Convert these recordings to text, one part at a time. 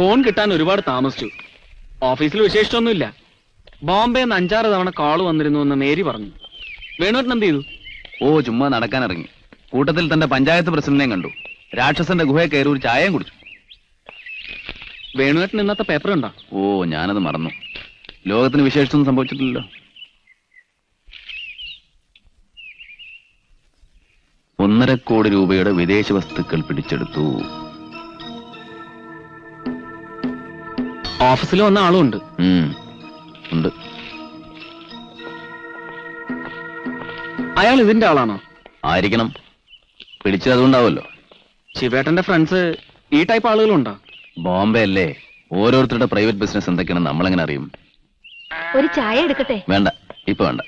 Phone കിട്ടാൻ ഒരുപാട് താമസിച്ചു. ഓഫീസിൽ വിശേഷിച്ചൊന്നുമില്ല. ബോംബെന്ന് 5-6 തവണ കോള് വന്നിരുന്നു എന്ന് മേരി പറഞ്ഞു. വേണുവേട്ടൻ എന്ത് ചെയ്തു? ഓ, ചുമ്മാ നടക്കാനിറങ്ങി. കൂട്ടത്തിൽ തന്റെ പഞ്ചായത്ത് പ്രസിഡന്റിനെയും കണ്ടു. രാക്ഷസന്റെ ഗുഹയെ കയറി ഒരു ചായയും കുടിച്ചു. വേണുവേട്ടൻ ഇന്നത്തെ പേപ്പർ ഉണ്ടോ? ഓ, ഞാനത് മറന്നു. ലോകത്തിന് വിശേഷിച്ചൊന്നും സംഭവിച്ചിട്ടില്ലല്ലോ. 1.5 കോടി രൂപയുടെ വിദേശ വസ്തുക്കൾ പിടിച്ചെടുത്തു. ഓഫീസിൽ വന്ന ആളും ഉണ്ട്. ഉണ്ട്. അയാൾ ഇതിന്റെ ആളാണോ? ആയിരിക്കണം. പിടിച്ചത് അതുകൊണ്ടാവുമല്ലോ. ശിവേട്ടന്റെ ഫ്രണ്ട്സ് ഈ ടൈപ്പ് ആളുകളുണ്ടോ? ബോംബെ അല്ലേ, ഓരോരുത്തരുടെ പ്രൈവറ്റ് ബിസിനസ് എന്തൊക്കെയാണെന്ന് നമ്മളെങ്ങനെ അറിയും? ഒരു ചായ എടുക്കട്ടെ? വേണ്ട, ഇപ്പൊ വേണ്ട.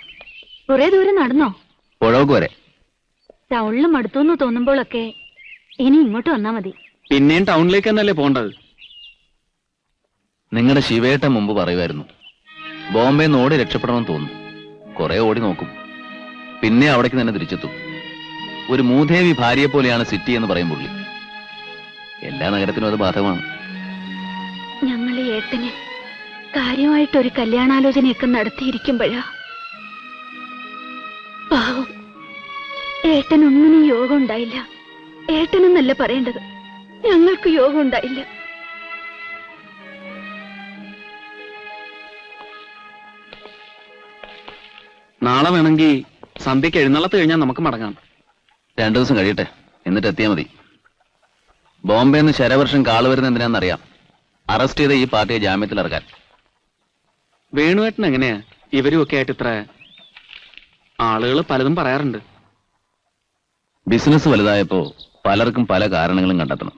കുറെ ദൂരം നടന്നോ? പുഴവക്ക് വരെ. ടൗണിൽ മടുത്തുന്ന് തോന്നുമ്പോഴൊക്കെ ഇനി ഇങ്ങോട്ട് വന്നാ മതി. പിന്നെയും ടൗണിലേക്ക് തന്നെയല്ലേ പോണ്ടത്? നിങ്ങളുടെ ശിവേട്ടൻ മുമ്പ് പറയുമായിരുന്നു, ബോംബെന്ന് ഓടി രക്ഷപ്പെടണമെന്ന് തോന്നുന്നു. കുറെ ഓടി നോക്കും, പിന്നെ അവിടേക്ക് തന്നെ തിരിച്ചെത്തും. ഒരു മൂദേവി ഭാര്യയെ പോലെയാണ് സിറ്റി എന്ന് പറയും പുള്ളി. എല്ലാ നഗരത്തിനും അത് ബാധകമാണ്. ഞങ്ങളെ ഏട്ടന് കാര്യമായിട്ടൊരു കല്യാണാലോചനയൊക്കെ നടത്തിയിരിക്കുമ്പോഴാ പാവം ഏട്ടനൊന്നിനും യോഗം ഉണ്ടായില്ല. ഏട്ടനെന്നല്ല പറയേണ്ടത്, ഞങ്ങൾക്ക് യോഗം ഉണ്ടായില്ല. നാളെ വേണമെങ്കിൽ സന്ധ്യക്ക് എഴുന്നള്ളത്ത് കഴിഞ്ഞാൽ നമുക്ക് മടങ്ങാം. 2 ദിവസം കഴിയട്ടെ, എന്നിട്ട് എത്തിയാൽ മതി. ബോംബെന്ന് ശരവർഷം കാള് വരുന്ന എന്തിനാണെന്നറിയാം. അറസ്റ്റ് ചെയ്ത ഈ പാർട്ടിയെ ജാമ്യത്തിൽ ഇറക്കാൻ. വേണുവേട്ടൻ എങ്ങനെയാ ഇവരുമൊക്കെ ആയിട്ട് ഇത്ര? ആളുകൾ പലതും പറയാറുണ്ട്. ബിസിനസ് വലുതായപ്പോ പലർക്കും പല കാരണങ്ങളും കണ്ടെത്തണം.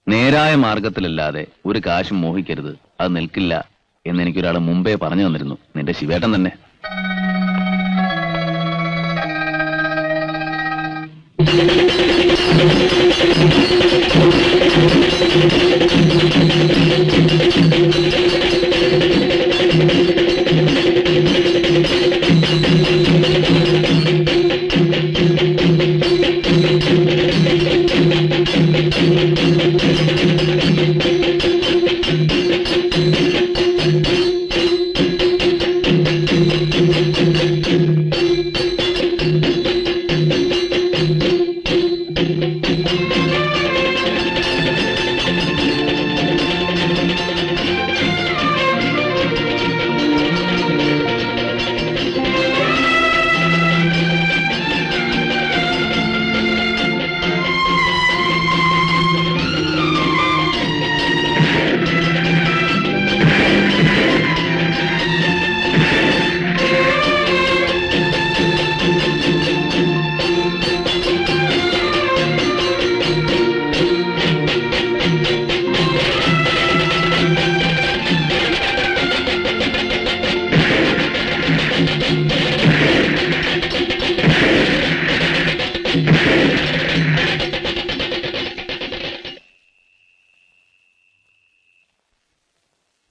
നേരായ മാർഗത്തിലല്ലാതെ ഒരു കാശും മോഹിക്കരുത്, അത് നിൽക്കില്ല എന്ന് എനിക്കൊരാൾ മുമ്പേ പറഞ്ഞു തന്നിരുന്നു. നിന്റെ ശിവേട്ടൻ തന്നെ.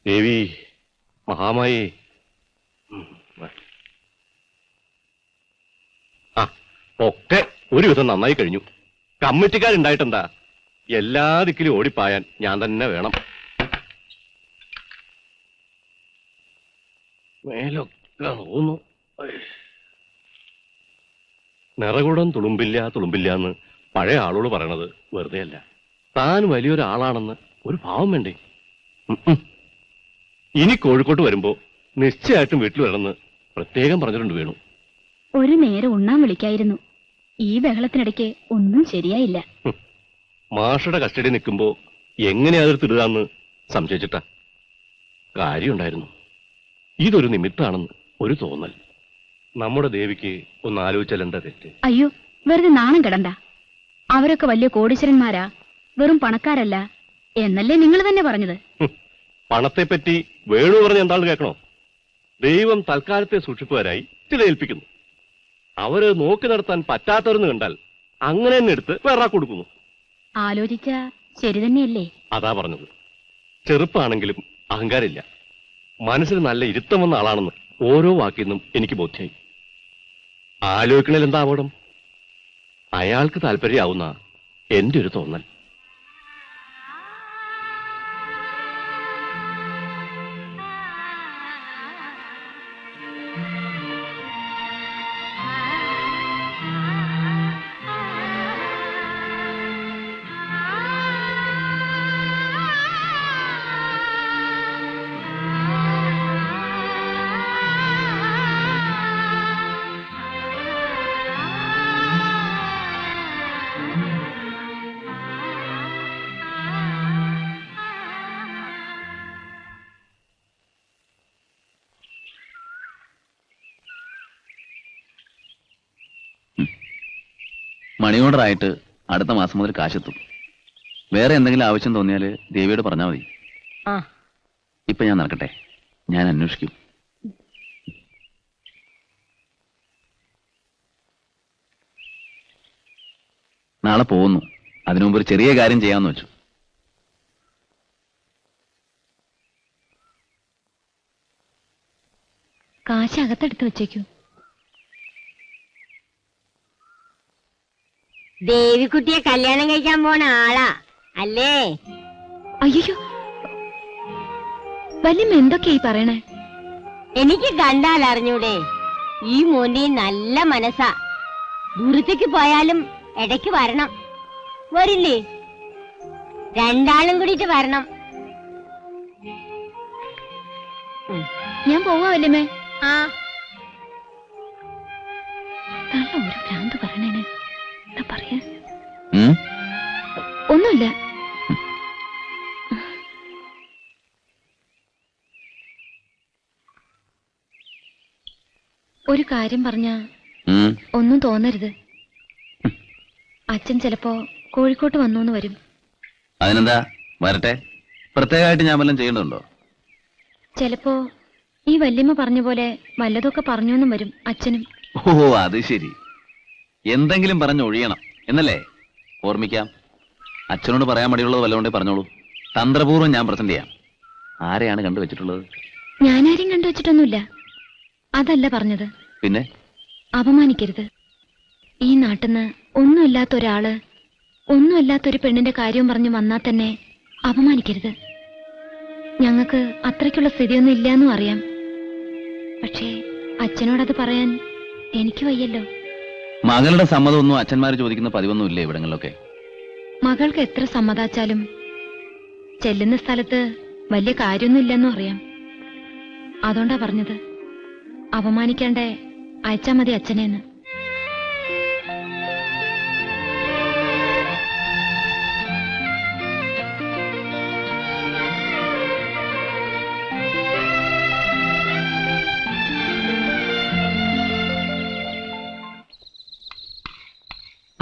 ദേവി മഹാമായി, ഒക്കെ ഒരുവിധം നന്നായി കഴിഞ്ഞു. കമ്മിറ്റിക്കാരുണ്ടായിട്ടെന്താ, എല്ലാ ദിക്കിലും ഓടിപ്പായാൻ ഞാൻ തന്നെ വേണം. മേലൊക്കെ നോന്നു. നിറകുടം തുളുമ്പില്ല എന്ന് പഴയ ആളോട് പറയണത് വെറുതെ അല്ല. താൻ വലിയൊരാളാണെന്ന് ഒരു ഭാവം വേണ്ടേ? ഇനി കോഴിക്കോട്ട് വരുമ്പോ നിശ്ചയമായിട്ടും വീട്ടിൽ വരണമെന്ന് പ്രത്യേകം പറഞ്ഞിട്ടുണ്ട് വേണു. ഒരു നേരം ഉണ്ണാൻ വിളിക്കായിരുന്നു. ഈ ബഹളത്തിനിടയ്ക്ക് ഒന്നും ശരിയായില്ല. മാഷയുടെ കസ്റ്റഡി നിൽക്കുമ്പോ എങ്ങനെ അതിർത്തിടുകയെന്ന് സംശയിച്ചിട്ടാ. കാര്യമുണ്ടായിരുന്നു. ഇതൊരു നിമിത്താണെന്ന് ഒരു തോന്നൽ. നമ്മുടെ ദേവിക്ക് ഒന്ന് ആലോചിച്ചാൽ എന്താ തെറ്റ്? അയ്യോ, വെറുതെ നാണം കിടണ്ട. അവരൊക്കെ വലിയ കോടീശ്വരന്മാരാ, വെറും പണക്കാരല്ല എന്നല്ലേ നിങ്ങൾ തന്നെ പറഞ്ഞത്? പണത്തെപ്പറ്റി വേണു പറഞ്ഞ എന്താണെന്ന് കേൾക്കണോ? ദൈവം തൽക്കാലത്തെ സൂക്ഷിപ്പുകാരായി ചില ഏൽപ്പിക്കുന്നു. അവര് നോക്കി നടത്താൻ പറ്റാത്തവരെന്ന് കണ്ടാൽ അങ്ങനെ തന്നെ എടുത്ത് വേറെ കൊടുക്കുന്നു. ആലോചിച്ച ശരി തന്നെയല്ലേ? അതാ പറഞ്ഞത്. ചെറുപ്പാണെങ്കിലും അഹങ്കാരമില്ല. മനസ്സിൽ നല്ല ഇരുത്തം വന്ന ആളാണെന്ന് ഓരോ വാക്കിന്നും എനിക്ക് ബോധ്യായി. ആലോചിക്കണേൽ എന്താ അപകടം? അയാൾക്ക് താല്പര്യമാവുന്ന എന്റെ ഒരു തോന്നൽ. മണി ഓർഡർ ആയിട്ട് അടുത്ത മാസം മുതൽ കാശെത്തും. വേറെ എന്തെങ്കിലും ആവശ്യം തോന്നിയാല് ദേവിയോട് പറഞ്ഞാൽ മതി. ആ ഇപ്പൊ ഞാൻ നടക്കട്ടെ, ഞാൻ അന്വേഷിക്കും. നാളെ പോകുന്നു. അതിനു മുമ്പ് ഒരു ചെറിയ കാര്യം ചെയ്യാമെന്ന് വെച്ചു. കാശ് അകത്തെടുത്ത് വെച്ചേക്കൂ. ദേവിക്കുട്ടിയെ കല്യാണം കഴിക്കാൻ പോണ ആളാ അല്ലേ? അയ്യോ, വല്യമ്മ എന്തൊക്കെയായി പറയണേ? എനിക്ക് കണ്ടാൽ അറിഞ്ഞൂടെ, ഈ മോന്റെ നല്ല മനസ്സാ. ദൂരത്തേക്ക് പോയാലും ഇടയ്ക്ക് വരണം. വരില്ലേ? രണ്ടാളും കൂടിയിട്ട് വരണം. ഞാൻ പോവാ വല്യമ്മേ. ആ തള്ള ഒരു ഭ്രാന്ത് പറയണേന് എന്താ പറയാ? ഉം? ഒന്നുമില്ല. ഒരു കാര്യം പറഞ്ഞ ഉം. ഒന്നും തോന്നരുത്. അച്ഛൻ ചിലപ്പോ കോഴിക്കോട്ട് വന്നൂന്ന് വരും. അതിനെന്താ, വരട്ടെ. പ്രത്യേകമായിട്ട് ഞാൻ വല്ലതും ചെയ്യേണ്ടതുണ്ടോ? ചിലപ്പോ ഈ വല്യമ്മ പറഞ്ഞ പോലെ വല്ലതൊക്കെ പറഞ്ഞൂന്നും വരും അച്ഛനും. ഓ, അത് ശരി. എന്തെങ്കിലും പറഞ്ഞ് ഒഴിയണം എന്നല്ലേ? ഓർമ്മിക്കാം. അച്ഛനോട് പറയാൻ മടിയുള്ളത് വല്ലതുകൊണ്ടേ പറഞ്ഞോളൂ. തന്ത്രപൂർവ്വം ഞാൻ പ്രസന്റ് ചെയ്യാം. ആരെയാണ് കണ്ടുവച്ചിട്ടുള്ളത്? ഞാനാരും കണ്ടുവച്ചിട്ടൊന്നുമില്ല. അതല്ല പറഞ്ഞത്. പിന്നെ? അപമാനിക്കരുത്. ഈ നാട്ടിന്ന് ഒന്നുമില്ലാത്ത ഒരാള് ഒന്നുമില്ലാത്തൊരു പെണ്ണിന്റെ കാര്യവും പറഞ്ഞു വന്നാൽ തന്നെ അപമാനിക്കരുത്. ഞങ്ങൾക്ക് അത്രയ്ക്കുള്ള സ്ഥിതിയൊന്നും ഇല്ലാന്നും അറിയാം. പക്ഷേ അച്ഛനോടത് പറയാൻ എനിക്ക് വയ്യല്ലോ. മകളുടെ സമ്മതമൊന്നും അച്ഛന്മാര് ചോദിക്കുന്ന പതിവൊന്നും ഇല്ലേ ഇവിടങ്ങളിലൊക്കെ? മകൾക്ക് എത്ര സമ്മതാച്ചാലും ചെല്ലുന്ന സ്ഥലത്ത് വലിയ കാര്യമൊന്നും ഇല്ലെന്നും അറിയാം. അതുകൊണ്ടാ പറഞ്ഞത്, അപമാനിക്കാണ്ടേ അയച്ചാ മതി അച്ഛനെന്ന്.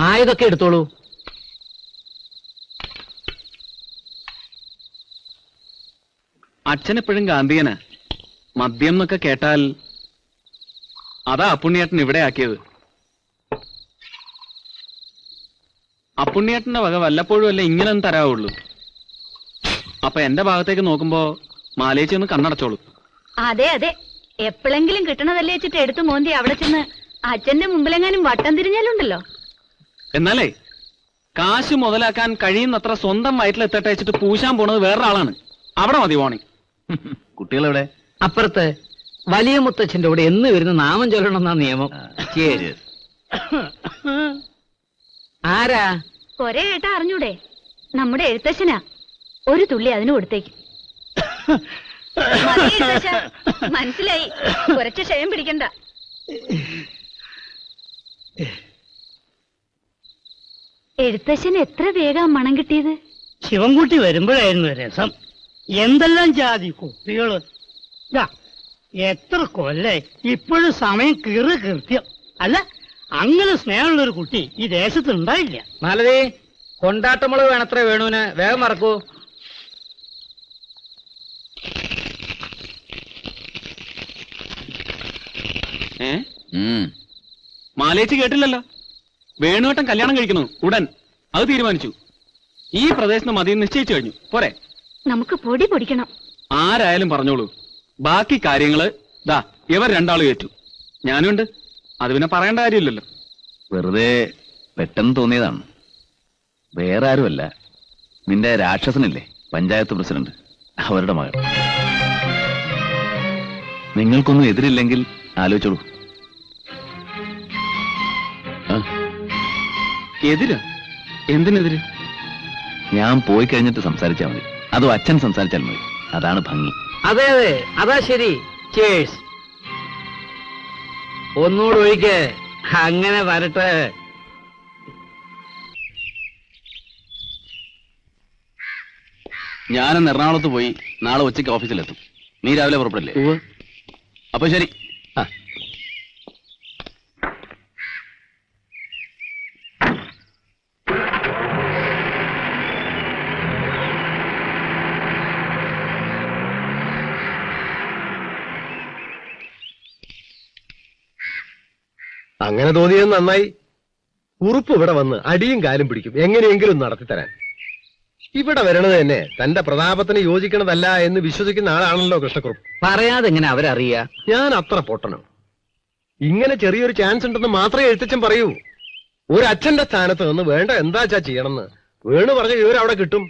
ആയതൊക്കെ എടുത്തോളൂ. അച്ഛനെപ്പോഴും ഗാന്ധിയനാ. മദ്യം എന്നൊക്കെ കേട്ടാൽ അതാ അപ്പുണ്ണിയേട്ടൻ ഇവിടെ ആക്കിയത്. അപ്പുണ്ണിയേട്ടന്റെ വക വല്ലപ്പോഴും അല്ല ഇങ്ങനെ തരാവുള്ളൂ. അപ്പൊ എന്റെ ഭാഗത്തേക്ക് നോക്കുമ്പോ മാലേച്ചി ഒന്ന് കണ്ണടച്ചോളൂ. അതെ അതെ, എപ്പോഴെങ്കിലും കിട്ടണതല്ലേ വെച്ചിട്ട് എടുത്തു മോന്തി അവിടെ ചെന്ന് അച്ഛന്റെ മുമ്പിലെങ്ങാനും വട്ടം തിരിഞ്ഞാലുണ്ടല്ലോ. എന്നാലേ കാശ് മുതലാക്കാൻ കഴിയുന്നത്ര സ്വന്തം വയറ്റിലെത്തട്ടെ വെച്ചിട്ട് പൂശാൻ പോണത് വേറൊരാളാണ്. അവിടെ മതി പോണി. കുട്ടികളെവിടെ? അപ്പുറത്ത് വലിയ മുത്തച്ഛന്റെ കൂടെ എന്ന് വരുന്ന നാമം ചൊല്ലണമെന്നാ നിയമം. ആരാ? കൊറേ ഏട്ടാ അറിഞ്ഞൂടെ, നമ്മുടെ എഴുത്തച്ഛനാ. ഒരു തുള്ളി അതിന് കൊടുത്തേക്ക്. മതി എഴുത്തച്ഛാ, മനസ്സിലായി. കുറച്ച് ക്ഷയം പിടിക്കണ്ട. എഴുത്തച്ഛന് എത്ര വേഗം മണം കിട്ടിയത്. ശിവൻകുട്ടി വരുമ്പോഴായിരുന്നു രസം. എന്തെല്ലാം ജാതി കുട്ടികള്. എത്ര കൊല്ലായി, ഇപ്പോഴും സമയം കൃത്യം. അല്ല, അങ്ങനെ സ്നേഹമുള്ളൊരു കുട്ടി ഈ ദേശത്ത് ഉണ്ടായില്ല. മാലതി, കൊണ്ടാട്ടമുളക് വേണത്ര വേണുവിന്. വേഗം മറക്കൂ. മാലേച്ചി കേട്ടില്ലല്ലോ. വേണുവട്ടം കല്യാണം കഴിക്കുന്നു ഉടൻ. അത് തീരുമാനിച്ചു. ഈ പ്രദേശത്ത് മതി നിശ്ചയിച്ചു കഴിഞ്ഞു. പോരെ? നമുക്ക് പൊടി പൊടിക്കണം. ആരായാലും പറഞ്ഞോളൂ. ബാക്കി കാര്യങ്ങള് ദാ ഇവർ രണ്ടാളും ഏറ്റു. ഞാനുണ്ട്. അത് പിന്നെ പറയേണ്ട കാര്യമില്ലല്ലോ. വെറുതെ പെട്ടെന്ന് തോന്നിയതാണ്. വേറെ ആരുമല്ല, നിന്റെ രാക്ഷസനില്ലേ പഞ്ചായത്ത് പ്രസിഡന്റ്, അവരുടെ മകൾ. നിങ്ങൾക്കൊന്നും എതിരില്ലെങ്കിൽ ആലോചിച്ചോളൂ. എതിര്? എന്തിനെതിര്? ഞാൻ പോയി കഴിഞ്ഞിട്ട് സംസാരിച്ചാൽ മതി. അതോ അച്ഛൻ സംസാരിച്ചാൽ മതി. അതാണ് ഭംഗി. അതെ അതെ, അതാ ശരി. ചേഴ്സ്. ഒന്നുകൂടെ ഒഴിക്ക്. അങ്ങനെ വരട്ടെ. ഞാനും എറണാകുളത്ത് പോയി നാളെ ഉച്ചയ്ക്ക് ഓഫീസിലെത്തും. നീ രാവിലെ പുറപ്പെടില്ലേ? അപ്പൊ ശരി. അങ്ങനെ തോന്നിയത് നന്നായി. കുറുപ്പ് ഇവിടെ വന്ന് അടിയും കാലും പിടിക്കും എങ്ങനെയെങ്കിലും നടത്തിത്തരാൻ. ഇവിടെ വരണത് തന്നെ തന്റെ പ്രതാപത്തിന് യോജിക്കണതല്ല എന്ന് വിശ്വസിക്കുന്ന ആളാണല്ലോ കൃഷ്ണക്കുറുപ്പ്. പറയാതെ എങ്ങനെ അവരറിയാ? ഞാൻ അത്ര പൊട്ടനോ? ഇങ്ങനെ ചെറിയൊരു ചാൻസ് ഉണ്ടെന്ന് മാത്രമേ എഴുത്തച്ഛൻ പറയൂ. ഒരു അച്ഛന്റെ സ്ഥാനത്ത് നിന്ന് വേണ്ട എന്താച്ചാ ചെയ്യണമെന്ന് വേണു പറഞ്ഞ വിവരം അവിടെ കിട്ടും.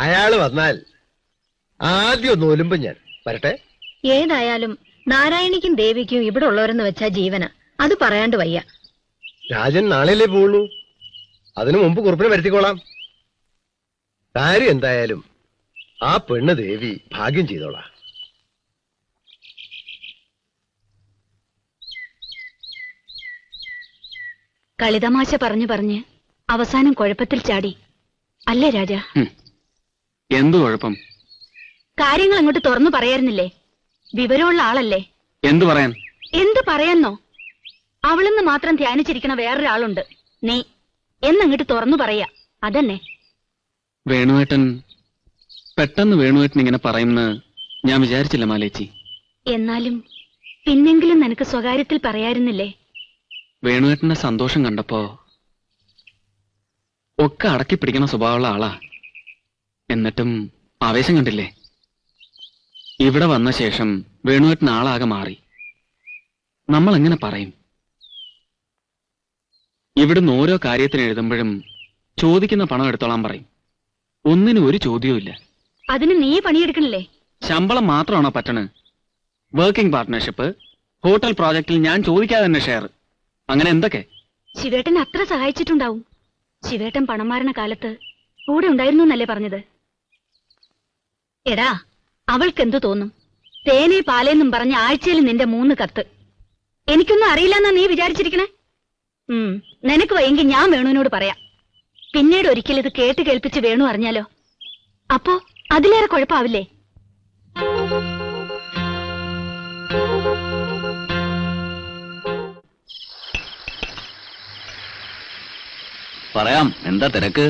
അയാള് വന്നാൽ ആദ്യം ഒന്ന് ഒലുമ്പും ഞാൻ. വരട്ടെ. ഏതായാലും നാരായണിക്കും ദേവിക്കും ഇവിടെ ഉള്ളവരെന്ന് വെച്ചാ ജീവന. അത് പറയാണ്ട് വയ്യ. രാജൻ നാളെയല്ലേ പോവുള്ളൂ. അതിനു മുമ്പ് കുറുപ്പിനെ വരുത്തിക്കോളാം. കാര്യം എന്തായാലും ആ പെണ്ണ് ദേവി ഭാഗ്യം ചെയ്തോളാം. കളിതമാശ പറഞ്ഞു പറഞ്ഞ് അവസാനം കുഴപ്പത്തിൽ ചാടി അല്ലേ രാജ? എന്തു കുഴപ്പം? കാര്യങ്ങൾ അങ്ങോട്ട് തുറന്നു പറയായിരുന്നില്ലേ? വിവരമുള്ള ആളല്ലേ. എന്തു പറയാൻ? എന്തു പറയാന്നോ? അവളെന്ന് മാത്രം ധ്യാനിച്ചിരിക്കണ വേറൊരാളുണ്ട്, നീ. എന്നങ്ങോട്ട് തുറന്നു പറയാ. അതന്നെ. വേണുവേട്ടൻ പെട്ടെന്ന് വേണുവേട്ടൻ ഇങ്ങനെ പറയുമെന്ന് ഞാൻ വിചാരിച്ചില്ല മാലേച്ചി. എന്നാലും പിന്നെങ്കിലും നിനക്ക് സ്വകാര്യത്തിൽ പറയായിരുന്നില്ലേ? വേണുവേട്ടന്റെ സന്തോഷം കണ്ടപ്പോ ഒക്കെ അടക്കി പിടിക്കണ സ്വഭാവമുള്ള ആളാ. എന്നിട്ടും ആവേശം കണ്ടില്ലേ? ഇവിടെ വന്ന ശേഷം വേണുവേട്ടൻ ആളാകെ മാറി. നമ്മൾ എങ്ങനെ പറയും? ഇവിടുന്ന് ഓരോ കാര്യത്തിന് എഴുതുമ്പോഴും ചോദിക്കുന്ന പണം എടുത്തോളാൻ പറയും. ഒന്നിനും ഒരു ചോദ്യവുമില്ല. അതിന് നീ പണിയെടുക്കണില്ലേ? ശമ്പളം മാത്രമാണോ പറ്റണ്? വർക്കിംഗ് പാർട്ട്ണർഷിപ്പ്, ഹോട്ടൽ പ്രോജക്റ്റിൽ ഞാൻ ചോദിക്കാതെ തന്നെ ഷെയർ, അങ്ങനെ എന്തൊക്കെ. ശിവേട്ടൻ അത്ര സഹായിച്ചിട്ടുണ്ടാവും. ശിവേട്ടൻ പണം മാറുന്ന കാലത്ത് കൂടെ ഉണ്ടായിരുന്നു എന്നല്ലേ പറഞ്ഞത്? എടാ, അവൾക്കെന്തു തോന്നും? തേനെ പാലേന്നും പറഞ്ഞ ആഴ്ചയിൽ നിന്റെ 3 കത്ത്. എനിക്കൊന്നും അറിയില്ലെന്നാ നീ വിചാരിച്ചിരിക്കണേ? നിനക്ക് വയ്യെങ്കിൽ ഞാൻ വേണുവിനോട് പറയാം. പിന്നീട് ഒരിക്കൽ ഇത് കേട്ട് കേൾപ്പിച്ച് വേണു അറിഞ്ഞാലോ? അപ്പോ അതിലേറെ കുഴപ്പാവില്ലേ? പറയാം. എന്താ തിരക്ക്?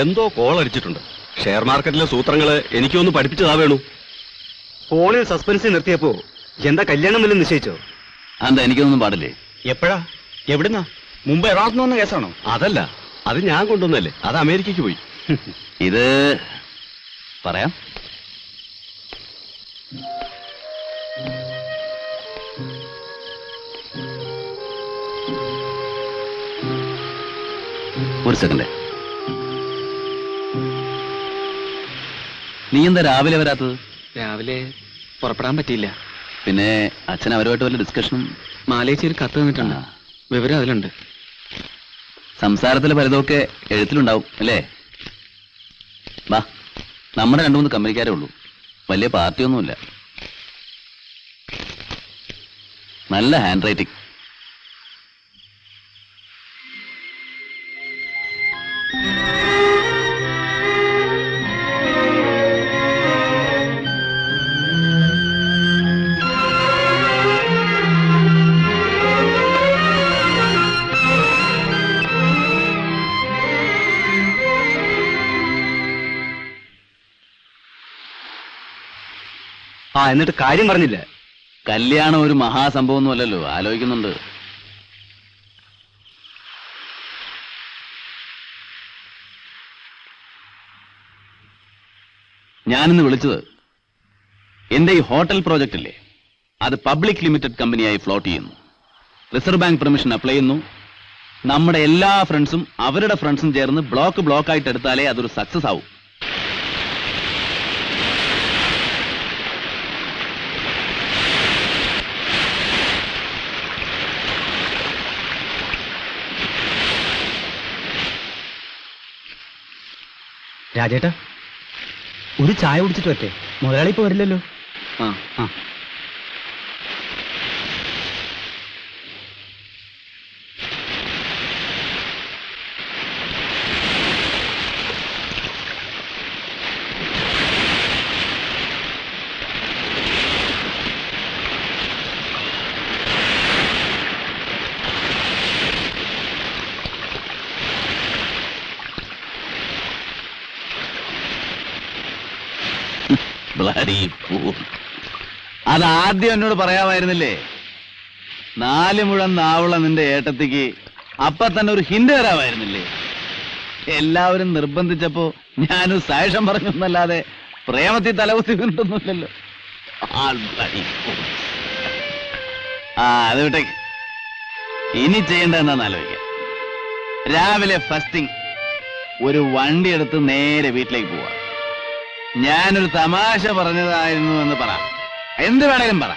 എന്തോ കോൾ അടിച്ചിട്ടുണ്ട്. ഷെയർ മാർക്കറ്റിലെ സൂത്രങ്ങള് എനിക്കൊന്ന് പഠിപ്പിച്ചതാ വേണു. ഫോണിൽ സസ്പെൻസിൽ നിർത്തിയപ്പോ എന്താ കല്യാണം വല്ലതും നിശ്ചയിച്ചോ? എന്താ എനിക്കൊന്നും പാടില്ലേ? എപ്പോഴാ? എവിടുന്നാ? മുമ്പ് എറണാകുളത്ത് വന്ന കേസാണോ? അതല്ല, അത് ഞാൻ കൊണ്ടുവന്നല്ലേ. അത് അമേരിക്കയ്ക്ക് പോയി. ഇത് പറയാം. ഒരു സെക്കൻഡ്. നീ എന്താ രാവിലെ വരാത്തത്? രാവിലെ പുറപ്പെടാൻ പറ്റിയില്ല. പിന്നെ അച്ഛൻ അവരുമായിട്ട് വല്ല ഡിസ്കഷനും? മാലേച്ചി ഒരു കത്ത് തന്നിട്ടുണ്ട്, വിവരം അതിലുണ്ട്. സംസാരത്തിലെ പലതൊക്കെ എഴുത്തിലുണ്ടാവും അല്ലേ? വാ, നമ്മുടെ 2-3 കമ്പനിക്കാരേ ഉള്ളൂ, വലിയ പാർട്ടിയൊന്നുമില്ല. നല്ല ഹാൻഡ് റൈറ്റിംഗ്. എന്നിട്ട് കാര്യം പറഞ്ഞില്ല? കല്യാണം ഒരു മഹാസംഭവമൊന്നും അല്ലല്ലോ, ആലോചിക്കുന്നുണ്ട്. ഞാനിന്ന് വിളിച്ചത് എന്റെ ഈ ഹോട്ടൽ പ്രോജക്റ്റ് ഇല്ലേ, അത് പബ്ലിക് ലിമിറ്റഡ് കമ്പനിയായി ഫ്ലോട്ട് ചെയ്യുന്നു. റിസർവ് ബാങ്ക് പെർമിഷൻ അപ്ലൈ ചെയ്യുന്നു. നമ്മുടെ എല്ലാ ഫ്രണ്ട്സും അവരുടെ ഫ്രണ്ട്സും ചേർന്ന് ബ്ലോക്ക് ആയിട്ട് എടുത്താലേ അതൊരു സക്സസ് ആവും. രാജേട്ടാ, ഒരു ചായ കുടിച്ചിട്ട് വരട്ടെ? മുതലാളി ഇപ്പൊ വരില്ലല്ലോ. ആ, അതാദ്യം എന്നോട് പറയാമായിരുന്നില്ലേ? 4 മുഴം നാവുള്ള നിന്റെ ഏട്ടത്തിക്ക് അപ്പൊ തന്നെ ഒരു ഹിന്റ് തരാമായിരുന്നില്ലേ? എല്ലാവരും നിർബന്ധിച്ചപ്പോ ഞാനൊരു സാക്ഷ്യം പറഞ്ഞൊന്നല്ലാതെ പ്രേമത്തിൽ തലകുത്തി വീണ്ടൊന്നുമില്ലല്ലോ. അത് വിട്ടേക്ക്. ഇനി ചെയ്യേണ്ട എന്താന്ന് ആലോചിക്കാം. രാവിലെ ഫസ്റ്റിംഗ് ഒരു വണ്ടി എടുത്ത് നേരെ വീട്ടിലേക്ക് പോവാ. ഞാനൊരു തമാശ പറഞ്ഞതായിരുന്നു എന്ന് പറ, എന്ത് വേണേലും പറ.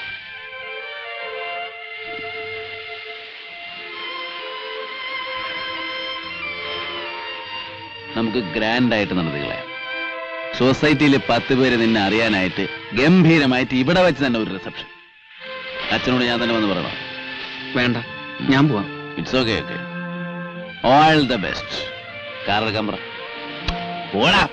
നമുക്ക് ഗ്രാൻഡായിട്ട് നടത്തി കളയാം. സൊസൈറ്റിയിൽ 10 പേര് നിന്നെ അറിയാനായിട്ട് ഗംഭീരമായിട്ട് ഇവിടെ വെച്ച് തന്നെ ഒരു റിസപ്ഷൻ. അച്ഛനോട് ഞാൻ തന്നെ വന്ന് പറയണം? വേണ്ട, ഞാൻ പോവാം. It's okay. All the best. Car എടുക്കാൻ പറ. പോടാ.